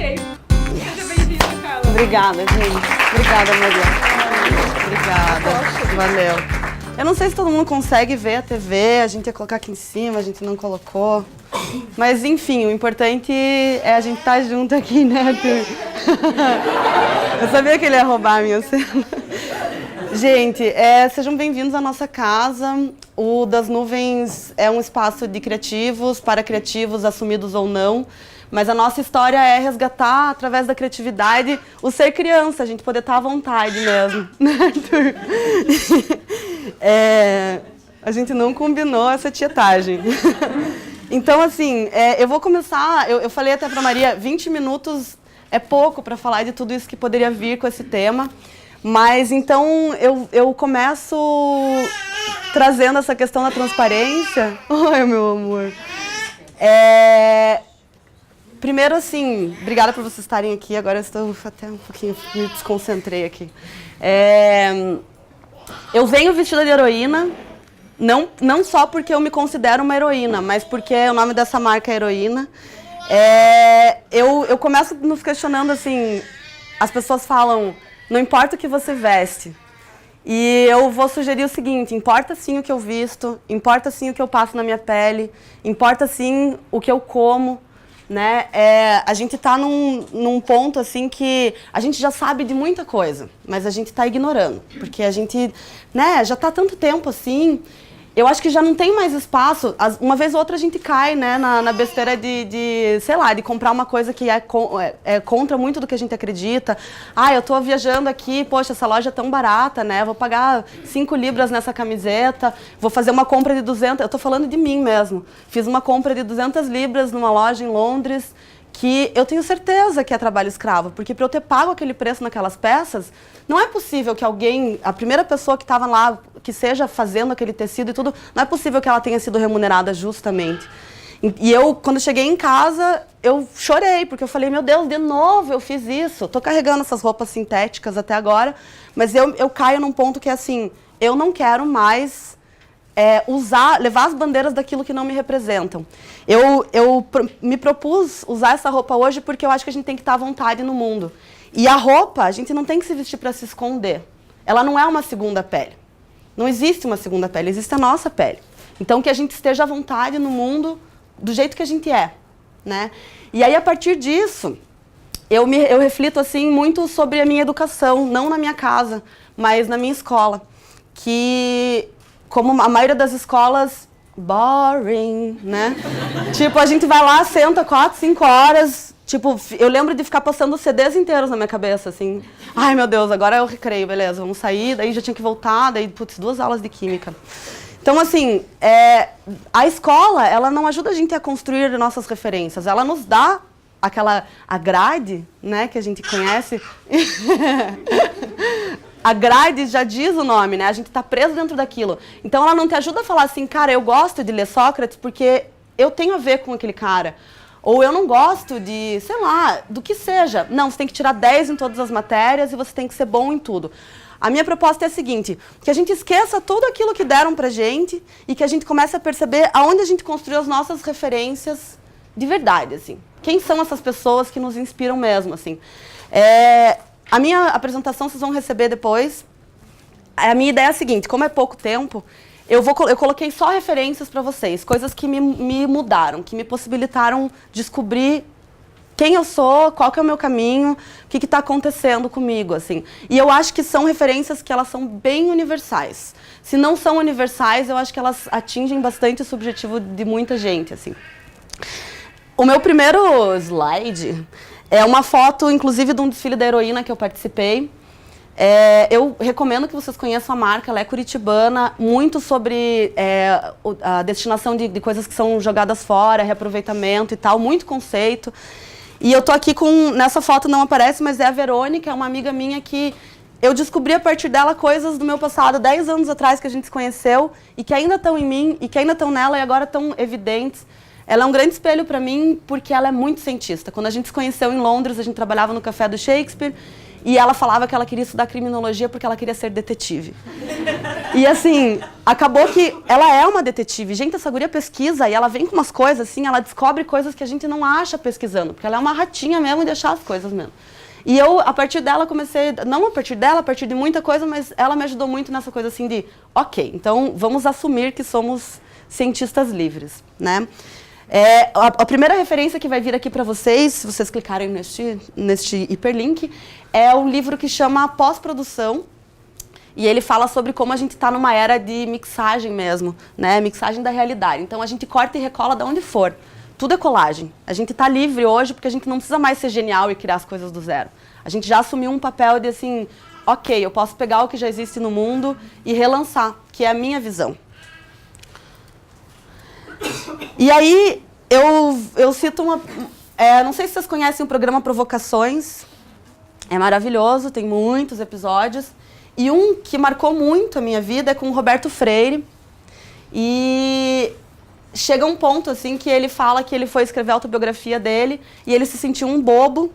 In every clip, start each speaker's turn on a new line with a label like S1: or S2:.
S1: Ok. Seja bem-vinda, Carla.
S2: Obrigada, gente. Obrigada, Maria. Obrigada. Valeu. Eu não sei se todo mundo consegue ver a TV, a gente ia colocar aqui em cima, a gente não colocou. Mas, enfim, o importante é a gente estar junto aqui, né, Arthur? Eu sabia que ele ia roubar a minha cena. Gente, sejam bem-vindos à nossa casa. O Das Nuvens é um espaço de criativos, para criativos, assumidos ou não. Mas a nossa história é resgatar, através da criatividade, o ser criança, a gente poder estar à vontade mesmo, né, Arthur? A gente não combinou essa tietagem. Então, assim, eu vou começar, eu falei até para a Maria, 20 minutos é pouco para falar de tudo isso que poderia vir com esse tema. Mas, então, eu começo trazendo essa questão da transparência. Oi, meu amor. Primeiro, assim, obrigada por vocês estarem aqui. Agora eu estou até um pouquinho, me desconcentrei aqui. Eu venho vestida de heroína, não só porque eu me considero uma heroína, mas porque o nome dessa marca é Heroína. Eu começo nos questionando, assim, as pessoas falam, não importa o que você veste. E eu vou sugerir o seguinte, importa sim o que eu visto, importa sim o que eu passo na minha pele, importa sim o que eu como. Né? A gente está num ponto assim que a gente já sabe de muita coisa, mas a gente está ignorando, porque a gente, né, já está há tanto tempo assim, eu acho que já não tem mais espaço, uma vez ou outra a gente cai, né, na besteira sei lá, de comprar uma coisa que é contra muito do que a gente acredita. Eu estou viajando aqui, poxa, essa loja é tão barata, né, vou pagar 5 libras nessa camiseta, vou fazer uma compra de 200, eu estou falando de mim mesmo, fiz uma compra de 200 libras numa loja em Londres, que eu tenho certeza que é trabalho escravo, porque para eu ter pago aquele preço naquelas peças, não é possível que alguém, a primeira pessoa que estava lá, que seja fazendo aquele tecido e tudo, não é possível que ela tenha sido remunerada justamente. E eu, quando cheguei em casa, eu chorei, porque eu falei, meu Deus, de novo eu fiz isso. Estou carregando essas roupas sintéticas até agora, mas eu caio num ponto que é assim, eu não quero mais levar as bandeiras daquilo que não me representam. Eu me propus usar essa roupa hoje porque eu acho que a gente tem que estar à vontade no mundo. E a roupa, a gente não tem que se vestir para se esconder. Ela não é uma segunda pele. Não existe uma segunda pele, existe a nossa pele. Então, que a gente esteja à vontade no mundo do jeito que a gente é, né? E aí, a partir disso, eu reflito assim, muito sobre a minha educação, não na minha casa, mas na minha escola. Que, como a maioria das escolas, boring, né? Tipo, a gente vai lá, senta 4, 5 horas... Tipo, eu lembro de ficar passando CDs inteiros na minha cabeça, assim. Ai, meu Deus, agora é o recreio, beleza, vamos sair. Daí já tinha que voltar, daí, putz, 2 aulas de química. Então, assim, a escola, ela não ajuda a gente a construir nossas referências. Ela nos dá a grade, né, que a gente conhece. A grade já diz o nome, né? A gente está preso dentro daquilo. Então, ela não te ajuda a falar assim, cara, eu gosto de ler Sócrates porque eu tenho a ver com aquele cara. Ou eu não gosto de, sei lá, do que seja. Não, você tem que tirar 10 em todas as matérias e você tem que ser bom em tudo. A minha proposta é a seguinte, que a gente esqueça tudo aquilo que deram pra gente e que a gente comece a perceber aonde a gente construiu as nossas referências de verdade, assim. Quem são essas pessoas que nos inspiram mesmo, assim. A minha apresentação vocês vão receber depois. A minha ideia é a seguinte, como é pouco tempo... Eu coloquei só referências para vocês, coisas que me mudaram, que me possibilitaram descobrir quem eu sou, qual que é o meu caminho, o que está acontecendo comigo, assim. E eu acho que são referências que elas são bem universais. Se não são universais, eu acho que elas atingem bastante o subjetivo de muita gente, assim. O meu primeiro slide é uma foto, inclusive, de um desfile da Heroína que eu participei. Eu recomendo que vocês conheçam a marca, ela é curitibana, muito sobre a destinação de coisas que são jogadas fora, reaproveitamento e tal, muito conceito. E eu tô aqui nessa foto não aparece, mas é a Verônica, é uma amiga minha que eu descobri a partir dela coisas do meu passado, 10 anos atrás que a gente se conheceu e que ainda estão em mim e que ainda estão nela e agora estão evidentes. Ela é um grande espelho para mim porque ela é muito cientista. Quando a gente se conheceu em Londres, a gente trabalhava no Café do Shakespeare. E ela falava que ela queria estudar criminologia porque ela queria ser detetive. E assim, acabou que ela é uma detetive. Gente, essa guria pesquisa e ela vem com umas coisas assim, ela descobre coisas que a gente não acha pesquisando, porque ela é uma ratinha mesmo de achar as coisas mesmo. E eu, a partir dela, comecei, não a partir dela, a partir de muita coisa, mas ela me ajudou muito nessa coisa assim de, ok, então vamos assumir que somos cientistas livres, né? A primeira referência que vai vir aqui para vocês, se vocês clicarem neste hiperlink, é um livro que chama Pós-Produção, e ele fala sobre como a gente está numa era de mixagem mesmo, né? Mixagem da realidade. Então a gente corta e recola de onde for. Tudo é colagem. A gente está livre hoje porque a gente não precisa mais ser genial e criar as coisas do zero. A gente já assumiu um papel de assim, ok, eu posso pegar o que já existe no mundo e relançar, que é a minha visão. E aí, eu cito uma... não sei se vocês conhecem o programa Provocações. É maravilhoso, tem muitos episódios. E um que marcou muito a minha vida é com o Roberto Freire. E chega um ponto assim que ele fala que ele foi escrever a autobiografia dele e ele se sentiu um bobo,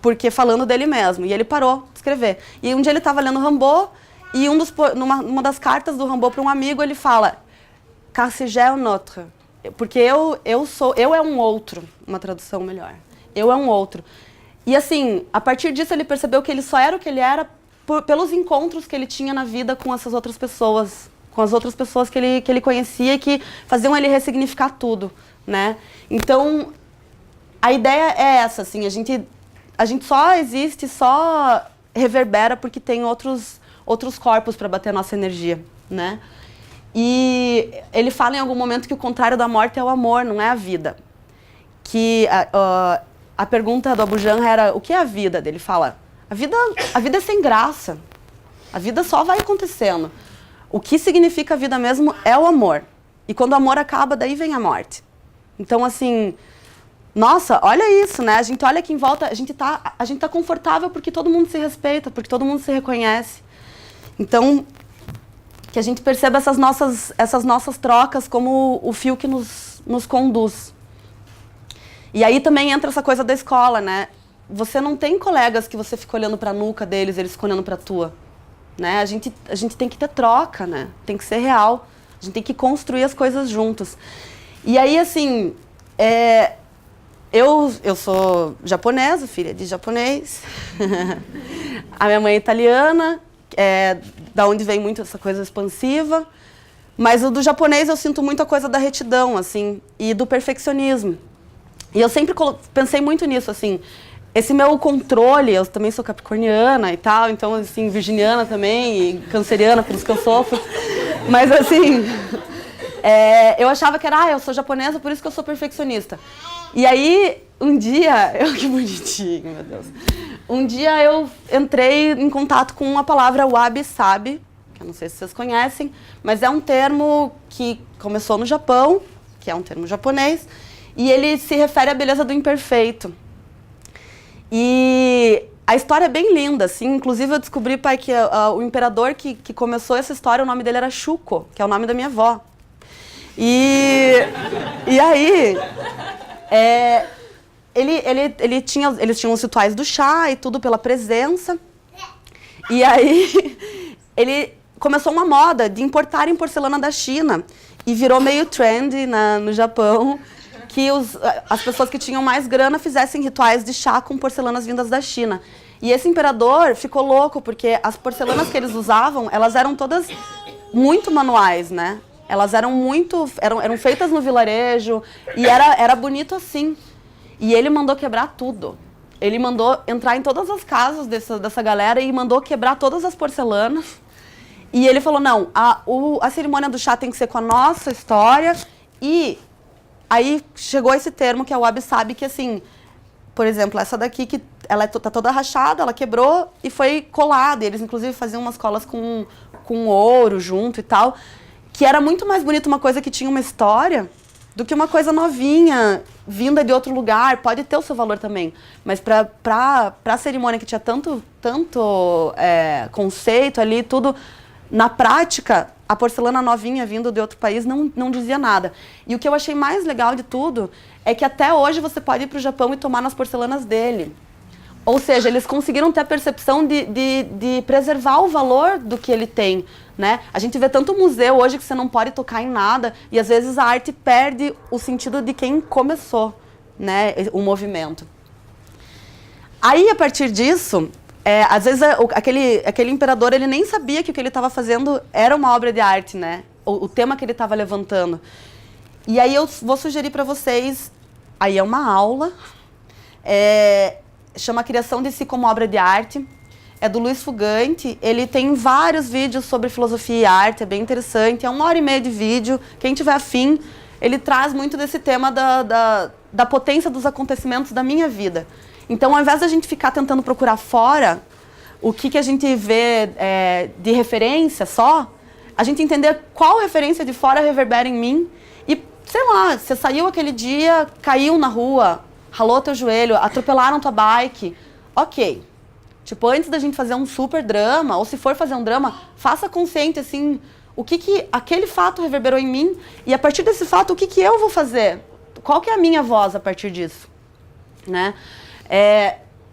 S2: porque falando dele mesmo. E ele parou de escrever. E um dia ele estava lendo Rimbaud e numa das cartas do Rimbaud para um amigo ele fala: car si j'ai un autre. Porque eu é um outro, uma tradução melhor. Eu é um outro. E assim, a partir disso ele percebeu que ele só era o que ele era pelos encontros que ele tinha na vida com essas outras pessoas, com as outras pessoas que ele conhecia e que faziam ele ressignificar tudo, né? Então, a ideia é essa, assim, a gente só existe, só reverbera porque tem outros corpos para bater a nossa energia, né? E ele fala em algum momento que o contrário da morte é o amor, não é a vida. Que a pergunta do Abujamra era, o que é a vida? Ele fala, a vida é sem graça. A vida só vai acontecendo. O que significa a vida mesmo é o amor. E quando o amor acaba, daí vem a morte. Então, assim, nossa, olha isso, né? A gente olha aqui em volta, a gente tá confortável porque todo mundo se respeita, porque todo mundo se reconhece. Então, que a gente perceba essas nossas trocas como o fio que nos conduz. E aí também entra essa coisa da escola, né? Você não tem colegas que você fica olhando para a nuca deles, eles ficam olhando para a tua. Né? A gente tem que ter troca, né? Tem que ser real. A gente tem que construir as coisas juntos. E aí, assim, eu sou japonesa, filha de japonês. A minha mãe é italiana, da onde vem muito essa coisa expansiva. Mas o do japonês eu sinto muito a coisa da retidão, assim, e do perfeccionismo. E eu sempre pensei muito nisso, assim. Esse meu controle, eu também sou capricorniana e tal, então, assim, virginiana também, e canceriana, por isso que eu sofro. Mas, assim, eu achava que era, eu sou japonesa, por isso que eu sou perfeccionista. E aí, um dia, que bonitinho, meu Deus. Um dia eu entrei em contato com a palavra wabi-sabi, que eu não sei se vocês conhecem, mas é um termo que começou no Japão, que é um termo japonês, e ele se refere à beleza do imperfeito. E a história é bem linda, assim. Inclusive, eu descobri, pai, que o imperador que começou essa história, o nome dele era Shuko, que é o nome da minha avó. E aí, eles tinham os rituais do chá e tudo pela presença. E aí, ele começou uma moda de importarem porcelana da China. E virou meio trendy no Japão, que as pessoas que tinham mais grana fizessem rituais de chá com porcelanas vindas da China. E esse imperador ficou louco, porque as porcelanas que eles usavam, elas eram todas muito manuais, né? Elas eram feitas no vilarejo, e era bonito assim. E ele mandou quebrar tudo. Ele mandou entrar em todas as casas dessa galera e mandou quebrar todas as porcelanas. E ele falou, não, a cerimônia do chá tem que ser com a nossa história. E aí chegou esse termo que é o wabi-sabi, que assim, por exemplo, essa daqui que ela tá toda rachada, ela quebrou e foi colada. E eles inclusive faziam umas colas com ouro junto e tal, que era muito mais bonito uma coisa que tinha uma história do que uma coisa novinha, vinda de outro lugar. Pode ter o seu valor também, mas pra cerimônia que tinha tanto conceito ali, tudo, na prática, a porcelana novinha vindo de outro país não dizia nada. E o que eu achei mais legal de tudo é que até hoje você pode ir para o Japão e tomar nas porcelanas dele. Ou seja, eles conseguiram ter a percepção de preservar o valor do que ele tem, né? A gente vê tanto museu hoje que você não pode tocar em nada e às vezes a arte perde o sentido de quem começou, né, o movimento. Aí, a partir disso, às vezes aquele imperador ele nem sabia que o que ele estava fazendo era uma obra de arte, né? O tema que ele estava levantando. E aí eu vou sugerir para vocês, aí é uma aula, chama Criação de Si como Obra de Arte, é do Luiz Fugante, ele tem vários vídeos sobre filosofia e arte, é bem interessante, é 1h30 de vídeo, quem tiver afim, ele traz muito desse tema da potência dos acontecimentos da minha vida. Então, ao invés da gente ficar tentando procurar fora o que a gente vê de referência só, a gente entender qual referência de fora reverbera em mim e, sei lá, você saiu aquele dia, caiu na rua, ralou teu joelho, atropelaram tua bike, ok. Tipo, antes da gente fazer um super drama, ou se for fazer um drama, faça consciente, assim, o que aquele fato reverberou em mim e, a partir desse fato, o que eu vou fazer? Qual que é a minha voz a partir disso? Né?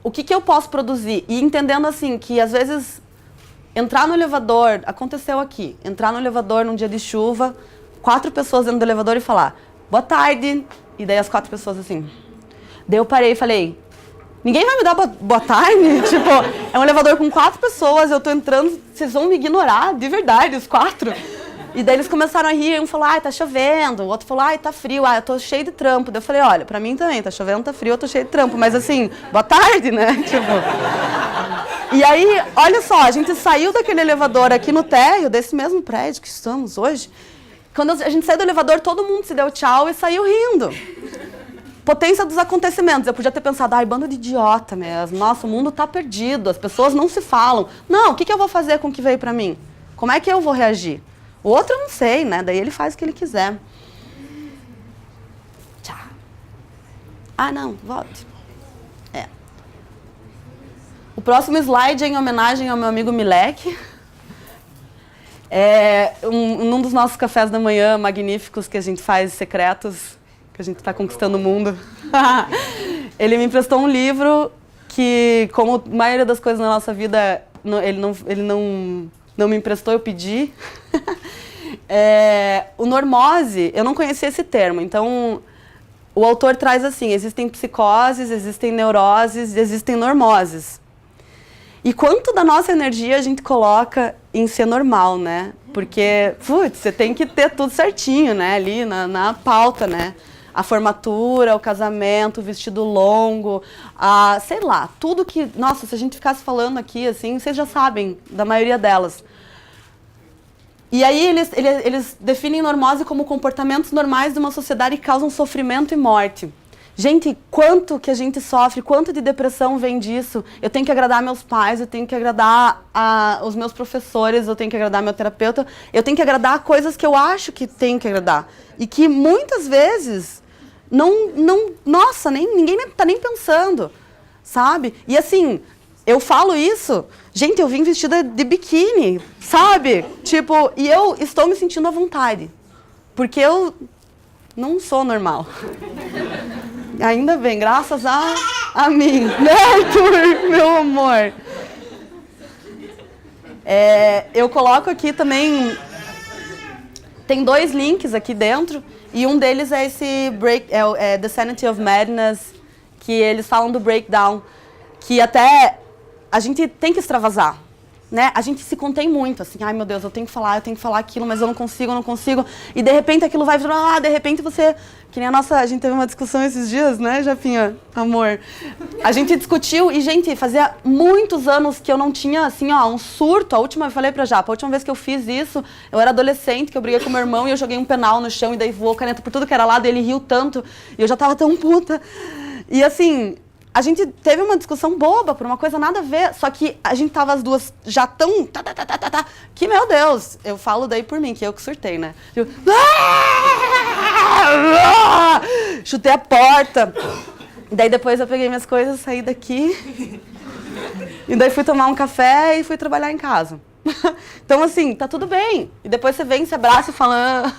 S2: O que eu posso produzir? E entendendo, assim, que, às vezes, entrar no elevador, aconteceu aqui, entrar no elevador num dia de chuva, 4 pessoas dentro do elevador e falar, boa tarde, e daí as 4 pessoas, assim. Daí eu parei e falei, ninguém vai me dar boa tarde? Tipo, é um elevador com 4 pessoas, eu tô entrando, vocês vão me ignorar, de verdade, os 4. E daí eles começaram a rir, um falou, ai, tá chovendo, o outro falou, ai, tá frio, eu tô cheio de trampo. Daí eu falei, olha, pra mim também, tá chovendo, tá frio, eu tô cheio de trampo, mas assim, boa tarde, né? Tipo... E aí, olha só, a gente saiu daquele elevador aqui no térreo, desse mesmo prédio que estamos hoje. Quando a gente saiu do elevador, todo mundo se deu tchau e saiu rindo. Potência dos acontecimentos. Eu podia ter pensado, ai, bando de idiota mesmo. Nossa, o mundo tá perdido, as pessoas não se falam. Não, o que eu vou fazer com o que veio pra mim? Como é que eu vou reagir? O outro eu não sei, né? Daí ele faz o que ele quiser. Tchau. Ah, não, volte. O próximo slide é em homenagem ao meu amigo Milek. Um dos nossos cafés da manhã magníficos que a gente faz secretos, que a gente está conquistando o mundo. Ele me emprestou um livro que, como a maioria das coisas na nossa vida, ele não me emprestou, eu pedi. O normose, eu não conhecia esse termo, então o autor traz assim, existem psicoses, existem neuroses, existem normoses. E quanto da nossa energia a gente coloca em ser normal, né? Porque, putz, você tem que ter tudo certinho, né? Ali na pauta, né? A formatura, o casamento, o vestido longo, sei lá, tudo que... Nossa, se a gente ficasse falando aqui, assim, vocês já sabem da maioria delas. E aí eles definem normose como comportamentos normais de uma sociedade que causam sofrimento e morte. Gente, quanto que a gente sofre, quanto de depressão vem disso. Eu tenho que agradar meus pais, eu tenho que agradar os meus professores, eu tenho que agradar meu terapeuta, eu tenho que agradar coisas que eu acho que tenho que agradar. E que muitas vezes, nossa, ninguém tá nem pensando, sabe? E assim, eu falo isso, gente, eu vim vestida de biquíni, sabe? Tipo, e eu estou me sentindo à vontade, porque eu não sou normal. Ainda bem, graças a mim, né, Arthur, meu amor. Eu coloco aqui também, tem 2 links aqui dentro, e um deles é esse The Sanity of Madness, que eles falam do breakdown, que até a gente tem que extravasar, né? A gente se contém muito, assim, ai meu Deus, eu tenho que falar aquilo, mas eu não consigo, e de repente aquilo vai virar, de repente você, que nem a gente teve uma discussão esses dias, né, Japinha, amor? A gente discutiu e, gente, fazia muitos anos que eu não tinha, assim, um surto. Eu falei pra Japa, a última vez que eu fiz isso, eu era adolescente, que eu briguei com meu irmão e eu joguei um penal no chão e daí voou caneta por tudo que era lado e ele riu tanto e eu já tava tão puta. E assim... A gente teve uma discussão boba por uma coisa nada a ver, só que a gente tava as duas já tão... que, meu Deus, eu falo daí por mim, que eu que surtei, né? Eu, chutei a porta. Daí depois eu peguei minhas coisas, saí daqui. E daí fui tomar um café e fui trabalhar em casa. Então, assim, tá tudo bem. E depois você vem, se abraça e fala...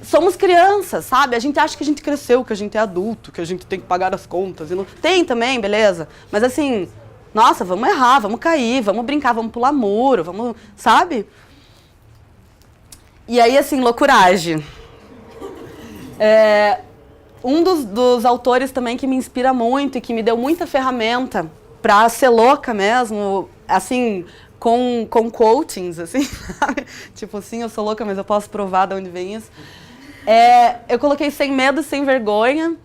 S2: Somos crianças, sabe? A gente acha que a gente cresceu, que a gente é adulto, que a gente tem que pagar as contas. E não... Tem também, beleza. Mas, assim, nossa, vamos errar, vamos cair, vamos brincar, vamos pular muro, vamos... Sabe? E aí, assim, loucuragem. Um dos autores também que me inspira muito e que me deu muita ferramenta pra ser louca mesmo, assim, com coachings, assim, sabe? Tipo assim, eu sou louca, mas eu posso provar de onde vem isso. Eu coloquei Sem Medo e Sem Vergonha.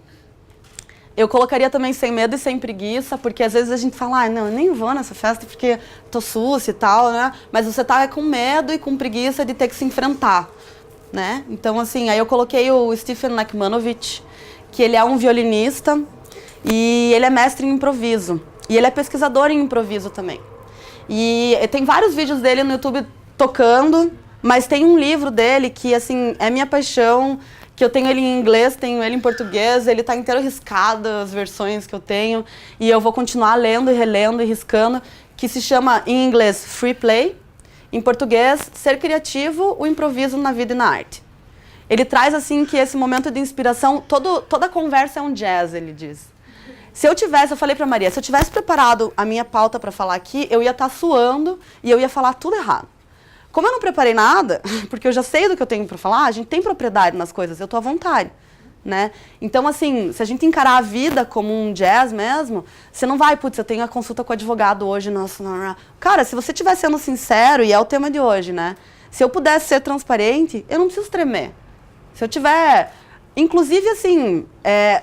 S2: Eu colocaria também Sem Medo e Sem Preguiça, porque às vezes a gente fala, não, eu nem vou nessa festa porque tô sucia e tal, né? Mas você tá com medo e com preguiça de ter que se enfrentar, né? Então, assim, aí eu coloquei o Stephen Nachmanovitch, que ele é um violinista e ele é mestre em improviso. E ele é pesquisador em improviso também. E tem vários vídeos dele no YouTube tocando, mas tem um livro dele que, assim, é minha paixão, que eu tenho ele em inglês, tenho ele em português, ele tá inteiro riscado, as versões que eu tenho, e eu vou continuar lendo e relendo e riscando, que se chama, em inglês, Free Play, em português, Ser Criativo, o Improviso na Vida e na Arte. Ele traz, assim, que esse momento de inspiração, toda conversa é um jazz, ele diz. Eu falei pra Maria, se eu tivesse preparado a minha pauta pra falar aqui, eu ia estar suando e eu ia falar tudo errado. Como eu não preparei nada, porque eu já sei do que eu tenho pra falar, a gente tem propriedade nas coisas, eu tô à vontade, né? Então, assim, se a gente encarar a vida como um jazz mesmo, você não vai, putz, eu tenho a consulta com o advogado hoje, nossa, não. Cara, se você estiver sendo sincero, e é o tema de hoje, né? Se eu pudesse ser transparente, eu não preciso tremer. Se eu tiver... Inclusive, assim,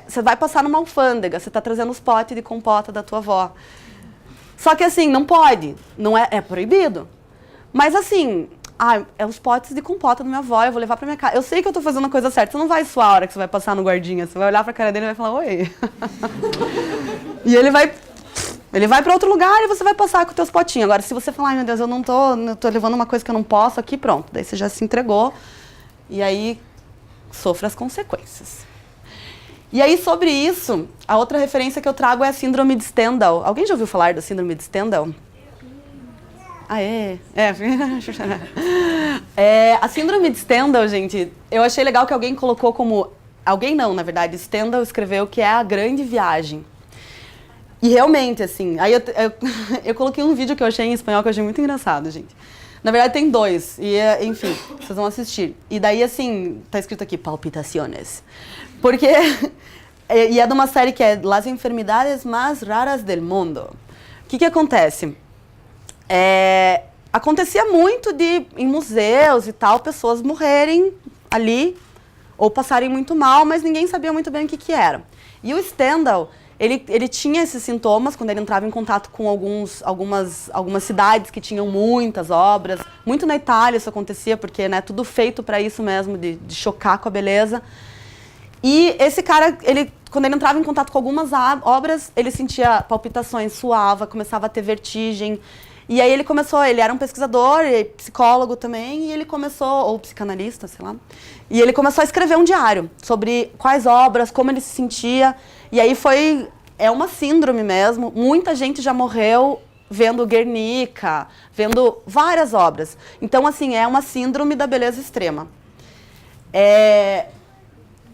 S2: você vai passar numa alfândega, você está trazendo os potes de compota da tua avó. Só que, assim, não pode, não é proibido. Mas, assim, é os potes de compota da minha avó, eu vou levar para minha casa. Eu sei que eu estou fazendo a coisa certa, você não vai suar a hora que você vai passar no guardinha, você vai olhar para a cara dele e vai falar, oi. E ele vai para outro lugar e você vai passar com os teus potinhos. Agora, se você falar, ai meu Deus, eu tô levando uma coisa que eu não posso aqui, pronto. Daí você já se entregou e aí... sofra as consequências. E aí, sobre isso, a outra referência que eu trago é a Síndrome de Stendhal. Alguém já ouviu falar da Síndrome de Stendhal? A Síndrome de Stendhal, gente, eu achei legal que alguém colocou como... Alguém não, na verdade, Stendhal escreveu que é a grande viagem. E realmente, assim, aí eu coloquei um vídeo que eu achei em espanhol que eu achei muito engraçado, gente. Na verdade, tem dois, e enfim, vocês vão assistir. E daí, assim, tá escrito aqui, palpitaciones. Porque, e é de uma série que é Las Enfermedades Más Raras del Mundo. O que acontece? Acontecia muito em museus e tal, pessoas morrerem ali, ou passarem muito mal, mas ninguém sabia muito bem o que era. E o Stendhal... Ele tinha esses sintomas quando ele entrava em contato com algumas cidades que tinham muitas obras. Muito na Itália isso acontecia, porque tudo feito para isso mesmo, de chocar com a beleza. E esse cara, quando ele entrava em contato com algumas obras, ele sentia palpitações, suava, começava a ter vertigem. E aí ele era um pesquisador, psicólogo também, e ele começou, ou psicanalista, sei lá. E ele começou a escrever um diário sobre quais obras, como ele se sentia. E aí é uma síndrome mesmo, muita gente já morreu vendo Guernica, vendo várias obras. Então, assim, é uma síndrome da beleza extrema.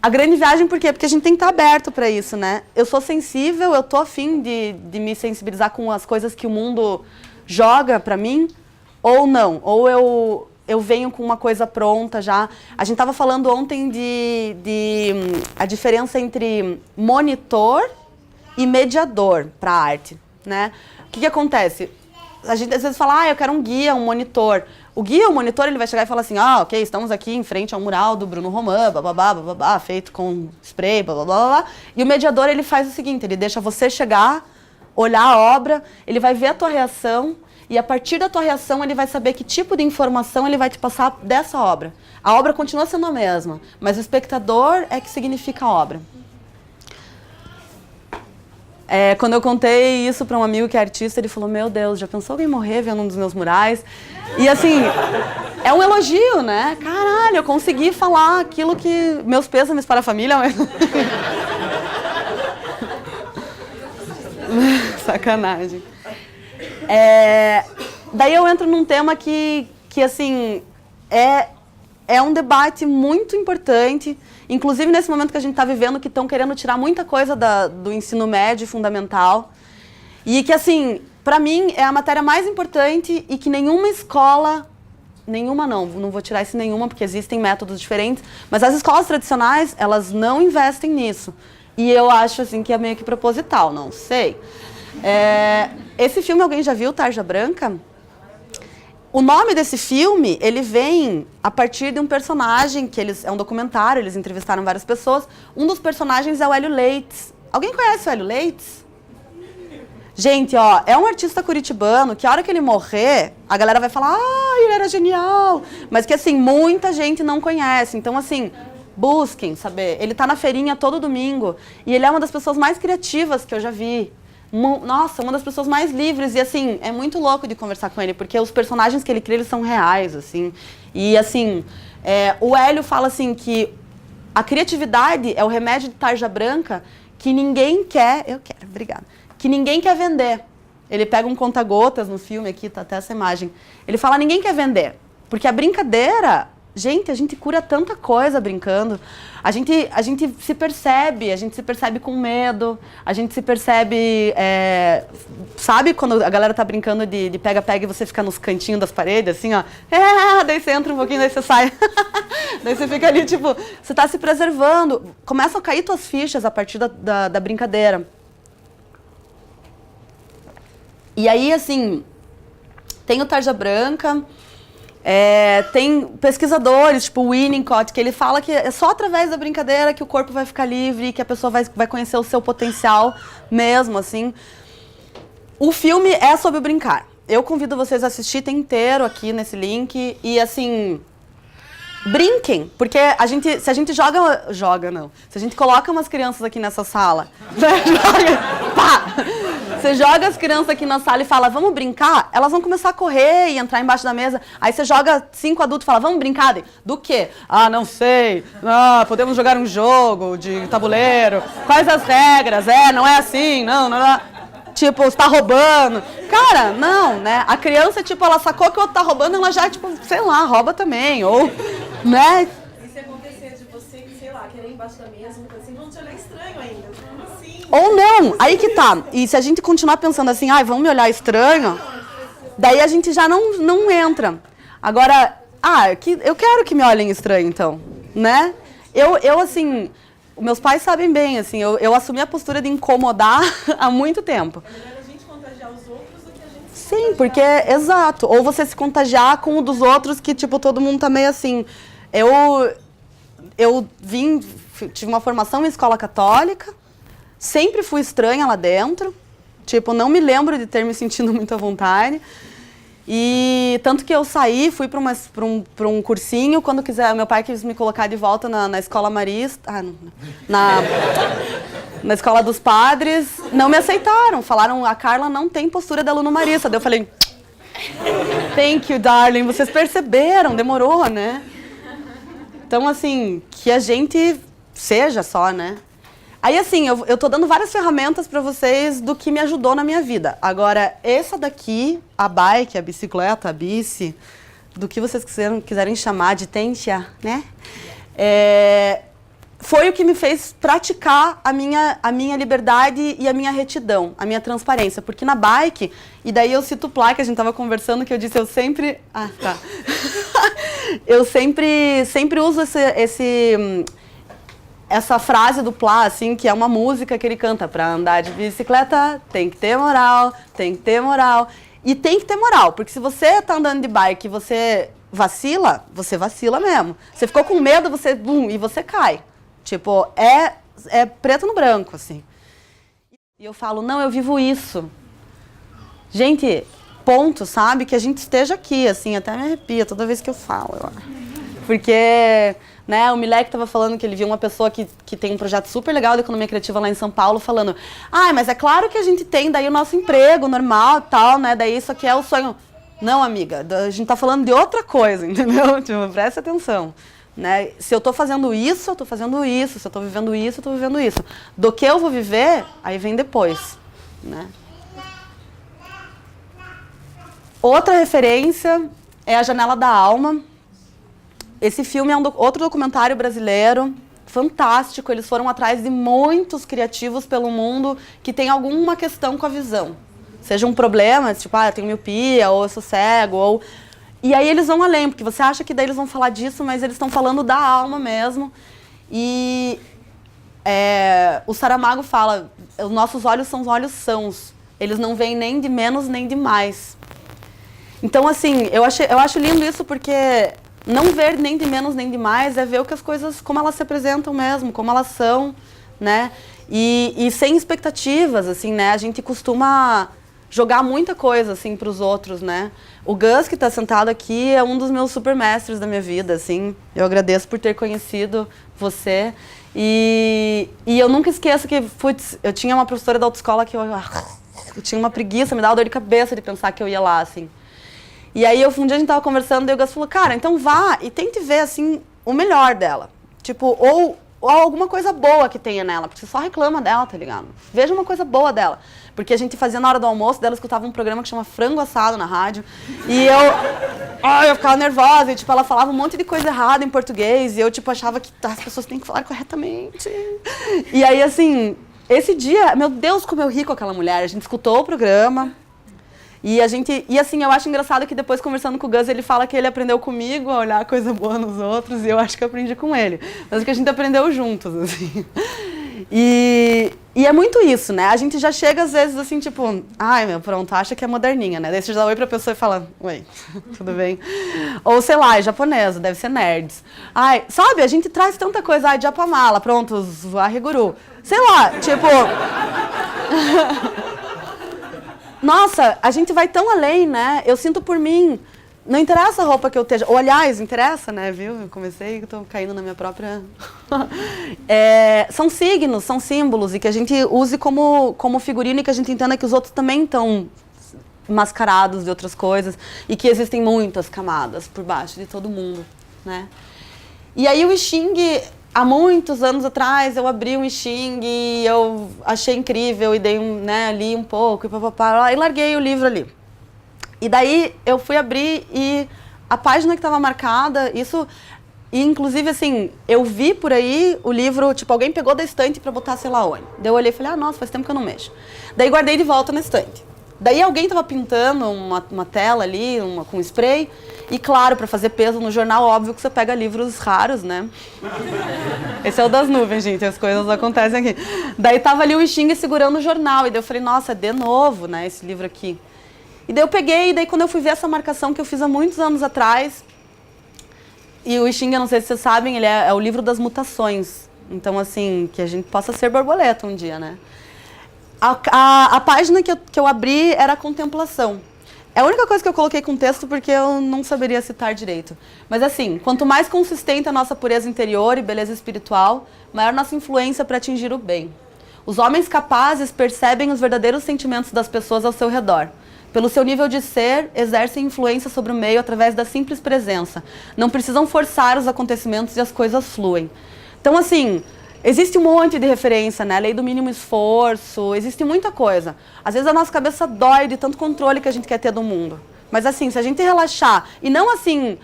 S2: A grande viagem, por quê? Porque a gente tem que estar aberto para isso, né? Eu sou sensível, eu tô afim de me sensibilizar com as coisas que o mundo joga para mim, ou não, ou eu venho com uma coisa pronta já. A gente estava falando ontem a diferença entre monitor e mediador para a arte, né? O que acontece? A gente às vezes fala, eu quero um guia, um monitor. O guia, o monitor, ele vai chegar e falar assim, ok, estamos aqui em frente ao mural do Bruno Roman, bababá, feito com spray, bababá. E o mediador, ele faz o seguinte, ele deixa você chegar, olhar a obra, ele vai ver a tua reação, e a partir da tua reação, ele vai saber que tipo de informação ele vai te passar dessa obra. A obra continua sendo a mesma, mas o espectador é que significa a obra. Quando eu contei isso para um amigo que é artista, ele falou, meu Deus, já pensou alguém morrer vendo um dos meus murais? E assim, é um elogio, né? Caralho, eu consegui falar aquilo que... Meus pêsames para a família. Sacanagem. daí eu entro num tema que assim, é um debate muito importante, inclusive nesse momento que a gente está vivendo, que estão querendo tirar muita coisa do ensino médio fundamental. E que, assim, para mim, é a matéria mais importante e que nenhuma escola... Nenhuma não vou tirar esse nenhuma, porque existem métodos diferentes, mas as escolas tradicionais, elas não investem nisso. E eu acho, assim, que é meio que proposital, não sei. Esse filme, alguém já viu, Tarja Branca? O nome desse filme, ele vem a partir de um personagem, que é um documentário, eles entrevistaram várias pessoas. Um dos personagens é o Hélio Leites. Alguém conhece o Hélio Leites? Gente, ó, é um artista curitibano que a hora que ele morrer, a galera vai falar, ele era genial. Mas que, assim, muita gente não conhece. Então, assim, busquem saber. Ele tá na feirinha todo domingo e ele é uma das pessoas mais criativas que eu já vi. Nossa, uma das pessoas mais livres. E, assim, é muito louco de conversar com ele, porque os personagens que ele cria, eles são reais, assim. E, assim, o Hélio fala, assim, que a criatividade é o remédio de tarja branca que ninguém quer... Eu quero, obrigada. Que ninguém quer vender. Ele pega um conta-gotas no filme aqui, tá até essa imagem. Ele fala, ninguém quer vender. Porque a brincadeira, gente, a gente cura tanta coisa brincando. A gente se percebe com medo, a gente se percebe, sabe quando a galera tá brincando de pega-pega e você fica nos cantinhos das paredes, assim, ó, daí você entra um pouquinho, daí você sai. Daí você fica ali, tipo, você tá se preservando. Começam a cair tuas fichas a partir da brincadeira. E aí, assim, tem o Tarja Branca, tem pesquisadores, tipo o Winnicott, que ele fala que é só através da brincadeira que o corpo vai ficar livre, que a pessoa vai conhecer o seu potencial mesmo, assim. O filme é sobre o brincar. Eu convido vocês a assistir, tem inteiro aqui nesse link. E, assim, brinquem, porque se a gente se a gente coloca umas crianças aqui nessa sala, você joga as crianças aqui na sala e fala, vamos brincar? Elas vão começar a correr e entrar embaixo da mesa. Aí você joga 5 adultos e fala, vamos brincar? Do quê? Não sei. Podemos jogar um jogo de tabuleiro. Quais as regras? Não é assim, não. Tipo, você tá roubando. Cara, não, né? A criança, tipo, ela sacou que o outro tá roubando, ela já, tipo, sei lá, rouba também. Ou, né?
S1: E se acontecer de você, sei lá, querer ir embaixo da mesa, assim, vão te olhar estranho ainda. Assim.
S2: Ou não, aí que tá. E se a gente continuar pensando assim, vão me olhar estranho, daí a gente já não entra. Agora, eu quero que me olhem estranho, então, né? Eu assim, meus pais sabem bem, assim, eu assumi a postura de incomodar há muito tempo.
S1: É melhor a gente contagiar os outros do que a gente se
S2: Sim, porque, exato. Ou você se contagiar com o dos outros, que, tipo, todo mundo tá meio assim. Eu tive uma formação em escola católica, sempre fui estranha lá dentro, tipo, não me lembro de ter me sentido muito à vontade. E tanto que eu saí, fui para um cursinho, quando meu pai quis me colocar de volta na escola marista, na escola dos padres, não me aceitaram, falaram, a Carla não tem postura de aluno marista. Daí eu falei, thank you, darling, vocês perceberam, demorou, né? Então, assim, que a gente seja só, né? Aí, assim, eu tô dando várias ferramentas pra vocês do que me ajudou na minha vida. Agora, essa daqui, a bike, a bicicleta, a bici, do que vocês quiserem chamar de tentia, né? Foi o que me fez praticar a minha liberdade e a minha retidão, a minha transparência. Porque na bike, e daí eu cito o Plá, que a gente tava conversando, que eu disse, eu sempre... eu sempre uso essa frase do Plá, assim, que é uma música que ele canta. Pra andar de bicicleta tem que ter moral, tem que ter moral. E tem que ter moral, porque se você tá andando de bike e você vacila mesmo. Você ficou com medo, e você cai. Tipo, é preto no branco, assim. E eu falo, não, eu vivo isso. Gente, ponto, sabe? Que a gente esteja aqui, assim, até me arrepia toda vez que eu falo. Porque, né, o Milek estava falando que ele viu uma pessoa que tem um projeto super legal de economia criativa lá em São Paulo, falando, mas é claro que a gente tem daí o nosso emprego normal e tal, né, daí isso aqui é o sonho. Não, amiga, a gente tá falando de outra coisa, entendeu? Tipo, preste atenção. Né? Se eu tô fazendo isso, eu tô fazendo isso. Se eu tô vivendo isso, eu tô vivendo isso. Do que eu vou viver, aí vem depois, né? Outra referência é A Janela da Alma. Esse filme é outro documentário brasileiro, fantástico. Eles foram atrás de muitos criativos pelo mundo que tem alguma questão com a visão. Seja um problema, tipo, eu tenho miopia, ou eu sou cego, ou... E aí eles vão além, porque você acha que daí eles vão falar disso, mas eles estão falando da alma mesmo. E o Saramago fala, os nossos olhos são os olhos sãos. Eles não veem nem de menos nem de mais. Então, assim, eu acho lindo isso porque não ver nem de menos nem de mais é ver as coisas, como elas se apresentam mesmo, como elas são, né? E sem expectativas, assim, né? A gente costuma jogar muita coisa, assim, para os outros, né? O Gus, que está sentado aqui, é um dos meus super mestres da minha vida, assim. Eu agradeço por ter conhecido você. E eu nunca esqueço que, eu tinha uma professora da autoescola que eu tinha uma preguiça, me dava dor de cabeça de pensar que eu ia lá, assim. E aí, um dia a gente tava conversando e o Gus falou, cara, então vá e tente ver, assim, o melhor dela. Tipo, ou alguma coisa boa que tenha nela, porque você só reclama dela, tá ligado? Veja uma coisa boa dela. Porque a gente fazia na hora do almoço, dela escutava um programa que chama Frango Assado na rádio. E eu ficava nervosa, e tipo, ela falava um monte de coisa errada em português, e eu tipo, achava que as pessoas têm que falar corretamente. E aí, assim, esse dia, meu Deus, como eu ri com aquela mulher. A gente escutou o programa. E assim, eu acho engraçado que depois, conversando com o Gus, ele fala que ele aprendeu comigo a olhar coisa boa nos outros, e eu acho que eu aprendi com ele. Mas que a gente aprendeu juntos, assim. E é muito isso, né? A gente já chega, às vezes, assim, tipo, pronto, acha que é moderninha, né? Daí você já dá oi pra pessoa e fala, oi, tudo bem? Ou, sei lá, é japonesa, deve ser nerds. Sabe, a gente traz tanta coisa, japamala, pronto, arreguru. Sei lá, tipo... Nossa, a gente vai tão além, né? Eu sinto por mim, não interessa a roupa que eu esteja... Ou, aliás, interessa, né? Viu? Eu comecei, estou caindo na minha própria... São signos, são símbolos, e que a gente use como figurino, e que a gente entenda que os outros também estão mascarados de outras coisas, e que existem muitas camadas por baixo de todo mundo, né? E aí o I Ching... Há muitos anos atrás, eu abri um I Ching e eu achei incrível e dei li um pouco e larguei o livro ali. E daí eu fui abrir e a página que estava marcada, e inclusive assim, eu vi por aí o livro, tipo, alguém pegou da estante para botar sei lá onde. Daí eu olhei e falei, nossa, faz tempo que eu não mexo. Daí guardei de volta na estante. Daí alguém estava pintando uma tela ali, com spray. E claro, para fazer peso no jornal, óbvio que você pega livros raros, né? Esse é o das nuvens, gente, as coisas acontecem aqui. Daí tava ali o I Ching segurando o jornal, e daí eu falei, nossa, de novo, né, esse livro aqui. E daí eu peguei, e daí quando eu fui ver essa marcação que eu fiz há muitos anos atrás, e o I Ching, eu não sei se vocês sabem, ele é o livro das mutações. Então, assim, que a gente possa ser borboleta um dia, né? A página que eu abri era a contemplação. É a única coisa que eu coloquei com texto porque eu não saberia citar direito. Mas assim, quanto mais consistente a nossa pureza interior e beleza espiritual, maior nossa influência para atingir o bem. Os homens capazes percebem os verdadeiros sentimentos das pessoas ao seu redor. Pelo seu nível de ser, exercem influência sobre o meio através da simples presença. Não precisam forçar os acontecimentos e as coisas fluem. Então assim... Existe um monte de referência, né? Lei do mínimo esforço, existe muita coisa. Às vezes a nossa cabeça dói de tanto controle que a gente quer ter do mundo. Mas assim, se a gente relaxar, e não assim,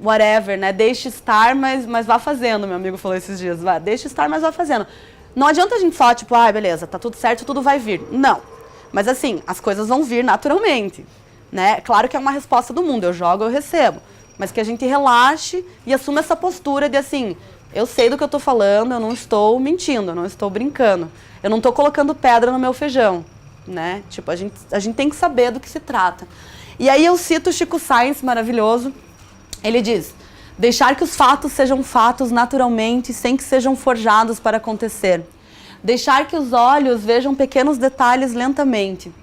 S2: whatever, né? Deixe estar, mas vá fazendo, meu amigo falou esses dias. Deixe estar, mas vá fazendo. Não adianta a gente só, tipo, beleza, tá tudo certo, tudo vai vir. Não. Mas assim, as coisas vão vir naturalmente, né? Claro que é uma resposta do mundo, eu jogo, eu recebo. Mas que a gente relaxe e assuma essa postura de assim... Eu sei do que eu estou falando, eu não estou mentindo, eu não estou brincando. Eu não estou colocando pedra no meu feijão, né? Tipo, a gente tem que saber do que se trata. E aí eu cito o Chico Science, maravilhoso. Ele diz, deixar que os fatos sejam fatos naturalmente, sem que sejam forjados para acontecer. Deixar que os olhos vejam pequenos detalhes lentamente.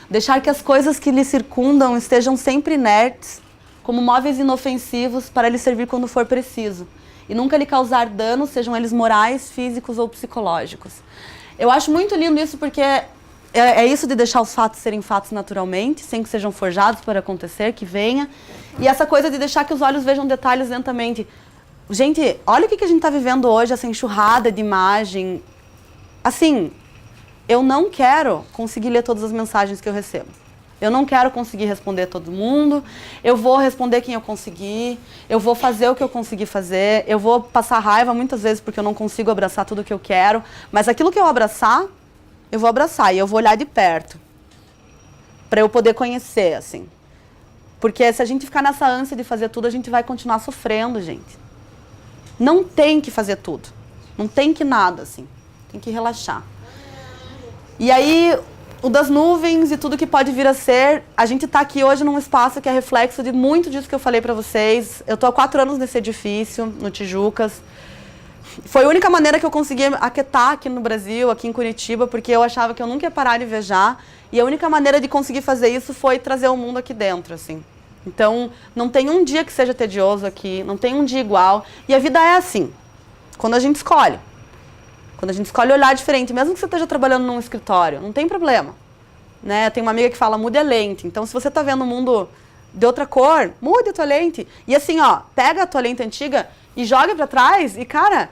S2: Deixar que as coisas que lhe circundam estejam sempre inertes, como móveis inofensivos para lhe servir quando for preciso. E nunca lhe causar danos, sejam eles morais, físicos ou psicológicos. Eu acho muito lindo isso porque é isso de deixar os fatos serem fatos naturalmente, sem que sejam forjados para acontecer, que venha. E essa coisa de deixar que os olhos vejam detalhes lentamente. Gente, olha o que a gente está vivendo hoje, essa enxurrada de imagem. Assim, eu não quero conseguir ler todas as mensagens que eu recebo. Eu não quero conseguir responder todo mundo, eu vou responder quem eu conseguir, eu vou fazer o que eu conseguir fazer, eu vou passar raiva muitas vezes porque eu não consigo abraçar tudo que eu quero, mas aquilo que eu abraçar, eu vou abraçar e eu vou olhar de perto, para eu poder conhecer, assim. Porque se a gente ficar nessa ânsia de fazer tudo, a gente vai continuar sofrendo, gente. Não tem que fazer tudo, não tem que nada, assim, tem que relaxar. E aí, o das nuvens e tudo que pode vir a ser, a gente está aqui hoje num espaço que é reflexo de muito disso que eu falei para vocês. Eu estou há 4 anos nesse edifício, no Tijucas. Foi a única maneira que eu consegui aquietar aqui no Brasil, aqui em Curitiba, porque eu achava que eu nunca ia parar de viajar. E a única maneira de conseguir fazer isso foi trazer o mundo aqui dentro, assim. Então, não tem um dia que seja tedioso aqui, não tem um dia igual. E a vida é assim, quando a gente escolhe. Quando a gente escolhe olhar diferente, mesmo que você esteja trabalhando num escritório, não tem problema. Né? Tem uma amiga que fala, mude a lente. Então, se você está vendo o mundo de outra cor, mude a tua lente. E assim, ó, pega a tua lente antiga e joga para trás e, cara,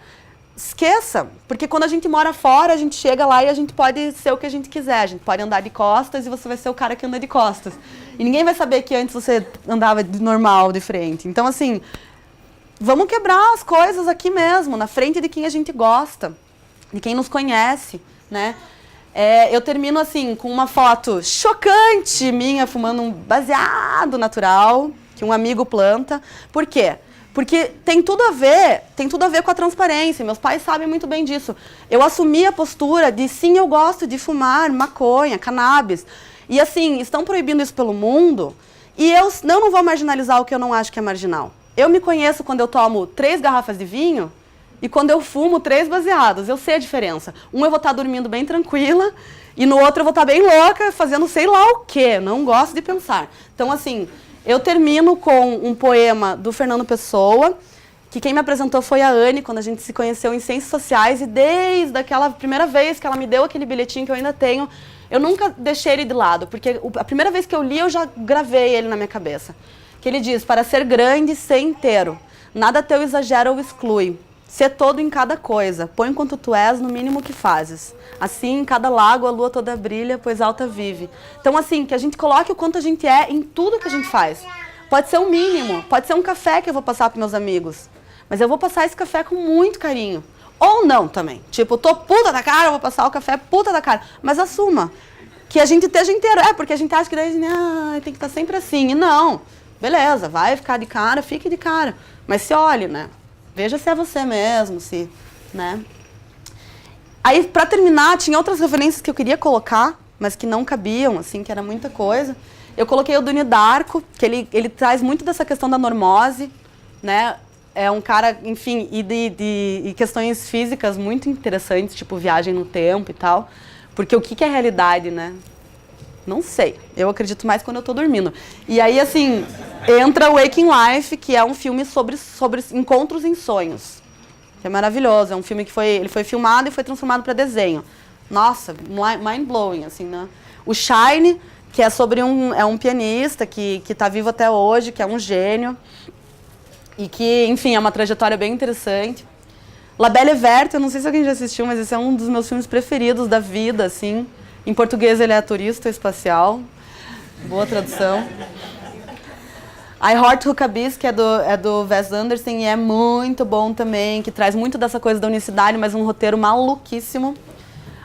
S2: esqueça. Porque quando a gente mora fora, a gente chega lá e a gente pode ser o que a gente quiser. A gente pode andar de costas e você vai ser o cara que anda de costas. E ninguém vai saber que antes você andava de normal, de frente. Então, assim, vamos quebrar as coisas aqui mesmo, na frente de quem a gente gosta. De quem nos conhece, né? Eu termino assim com uma foto chocante minha fumando um baseado natural que um amigo planta. Por quê? Porque tem tudo a ver com a transparência. Meus pais sabem muito bem disso. Eu assumi a postura de sim, eu gosto de fumar maconha, cannabis. E assim, estão proibindo isso pelo mundo e eu não vou marginalizar o que eu não acho que é marginal. Eu me conheço quando eu tomo 3 garrafas de vinho e quando eu fumo 3 baseados, eu sei a diferença. Um eu vou estar dormindo bem tranquila e no outro eu vou estar bem louca, fazendo sei lá o quê. Não gosto de pensar. Então, assim, eu termino com um poema do Fernando Pessoa, que quem me apresentou foi a Anne, quando a gente se conheceu em Ciências Sociais, e desde aquela primeira vez que ela me deu aquele bilhetinho que eu ainda tenho, eu nunca deixei ele de lado, porque a primeira vez que eu li, eu já gravei ele na minha cabeça. Que ele diz, para ser grande, ser inteiro, nada teu exagera ou exclui. Ser todo em cada coisa, põe quanto tu és no mínimo que fazes. Assim, em cada lago a lua toda brilha, pois alta vive. Então, assim, que a gente coloque o quanto a gente é em tudo que a gente faz. Pode ser um mínimo, pode ser um café que eu vou passar para meus amigos. Mas eu vou passar esse café com muito carinho. Ou não também. Tipo, tô puta da cara, eu vou passar o café puta da cara. Mas assuma que a gente esteja inteiro. Porque a gente acha que daí tem que estar sempre assim. E não. Beleza, vai ficar de cara, fique de cara. Mas se olhe, né? Veja se é você mesmo, se, né? Aí, pra terminar, tinha outras referências que eu queria colocar, mas que não cabiam, assim, que era muita coisa. Eu coloquei o Donnie Darko, que ele traz muito dessa questão da normose, né? É um cara, enfim, e questões físicas muito interessantes, tipo viagem no tempo e tal. Porque o que é realidade, né? Não sei. Eu acredito mais quando eu tô dormindo. E aí, assim, entra o Waking Life, que é um filme sobre encontros em sonhos. Que é maravilhoso. É um filme que ele foi filmado e foi transformado para desenho. Nossa, mind-blowing, assim, né? O Shine, que é sobre um pianista que tá vivo até hoje, que é um gênio. E que, enfim, é uma trajetória bem interessante. La Belle et Verte, eu não sei se alguém já assistiu, mas esse é um dos meus filmes preferidos da vida, assim. Em português ele é Turista Espacial. Boa tradução. I Heart Huckabees, que é do Wes Anderson, e é muito bom também, que traz muito dessa coisa da unicidade, mas um roteiro maluquíssimo.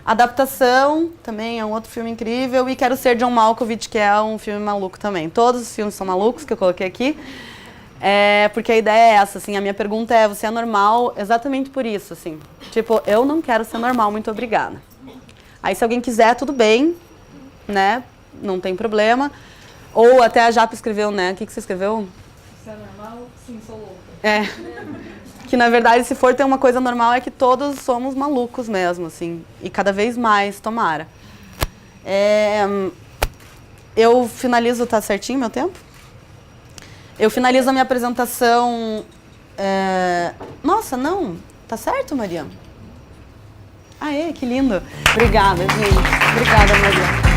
S2: Adaptação, também é um outro filme incrível. E Quero Ser John Malkovich, que é um filme maluco também. Todos os filmes são malucos, que eu coloquei aqui. Porque a ideia é essa, assim, a minha pergunta é, você é normal exatamente por isso, assim. Tipo, eu não quero ser normal, muito obrigada. Aí, se alguém quiser, tudo bem, né? Não tem problema. Ou até a Japa escreveu, né? O que você escreveu?
S1: Se é normal, sim, sou louca.
S2: Que, na verdade, se for ter uma coisa normal, é que todos somos malucos mesmo, assim. E cada vez mais, tomara. Eu finalizo, tá certinho meu tempo? Eu finalizo a minha apresentação... Nossa, não. Tá certo, Maria? Aê, que lindo. Obrigada, gente. Obrigada, Maria.